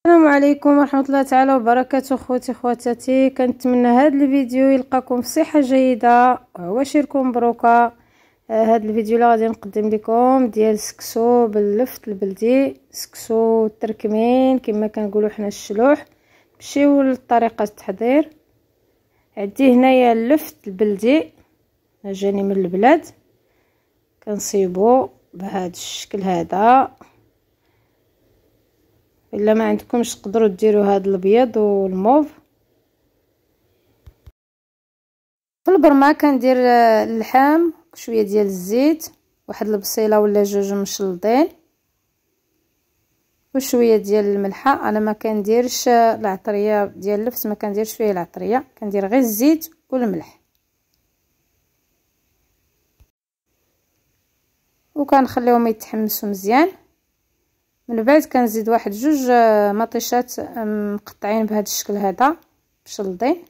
السلام عليكم ورحمه الله تعالى وبركاته. خوتي خواتاتي، كنتمنى هذا الفيديو يلقاكم في صحه جيده وعواشركم مبروكه. هذا الفيديو اللي غادي نقدم لكم ديال السكسو باللفت البلدي، سكسو التركمين كما كنقولوا حنا الشلوح. نمشيو لطريقه التحضير. عندي هنايا اللفت البلدي جاني من البلاد، كنصيبو بهذا الشكل هذا. الا ما عندكمش تقدروا ديروا هذا الابيض والموف. في البرمه كندير اللحام، شويه ديال الزيت، واحد البصيله ولا جوج مشلضين، وشويه ديال الملحه. انا ما كنديرش العطريه ديال اللفت، ما كنديرش فيه العطريه، كندير غير الزيت والملح، وكنخليهم يتحمسوا مزيان. من بعد كنزيد واحد جوج مطيشات مقطعين بهذا الشكل هذا مشلضين،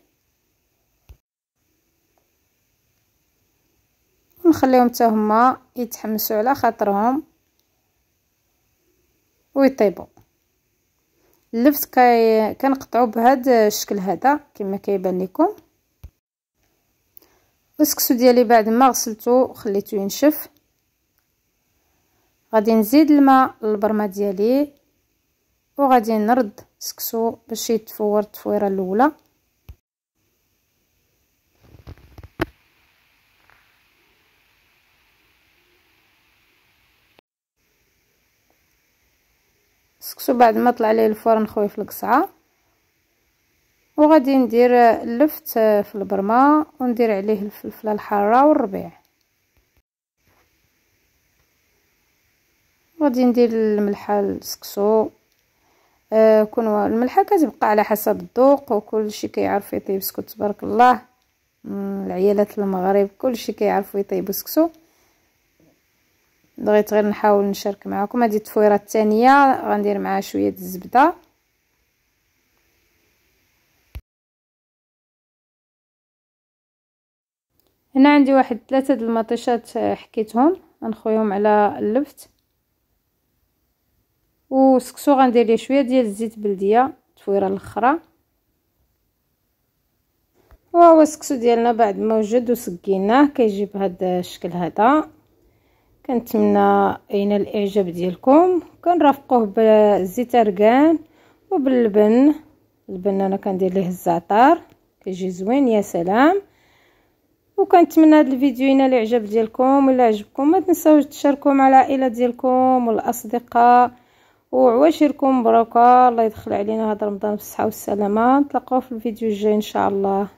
ونخليهم حتى هما يتحمسوا على خاطرهم ويطيبوا. اللفت كنقطعوا بهذا الشكل هذا كما كيبان لكم. السكسو ديالي بعد ما غسلته خليته ينشف، غادي نزيد الماء للبرمه ديالي وغادي نرد السكسو باش يتفور التفويره الاولى. السكسو بعد ما طلع ليه الفرن خوي في القصعه، وغادي ندير اللفت في البرمه وندير عليه الفلفله الحاره والربيع. غادي ندير الملحه للسكسو. كون الملحه كتبقى على حسب الذوق، وكل شيء كيعرف يطيب سكسو تبارك الله. العيالات المغرب كل شيء كيعرفوا يطيبوا سكسو. بغيت غير نحاول نشارك معكم. هذه التفويره الثانيه غندير معها شويه الزبده. هنا عندي واحد 3 د المطيشات حكيتهم غنخويهم على اللفت. وسكسو غندير ليه شويه ديال الزيت بلديه التفويره الاخرى. وهو السكسو ديالنا بعد ما وجد وسقيناه كيجي بهذا الشكل هذا. كنتمنى ينال الاعجاب ديالكم. كنرافقوه بالزيت اركان وباللبن. البن انا كندير ليه الزعتر كيجي زوين يا سلام. وكنتمنى هذا الفيديو ينال الاعجاب ديالكم. الا عجبكم ما تنساوش تشاركوه مع العائله ديالكم والاصدقاء وعواشركم مبروكه. الله يدخل علينا هذا رمضان بالصحه والسلامه. نتلاقاو في الفيديو الجاي ان شاء الله.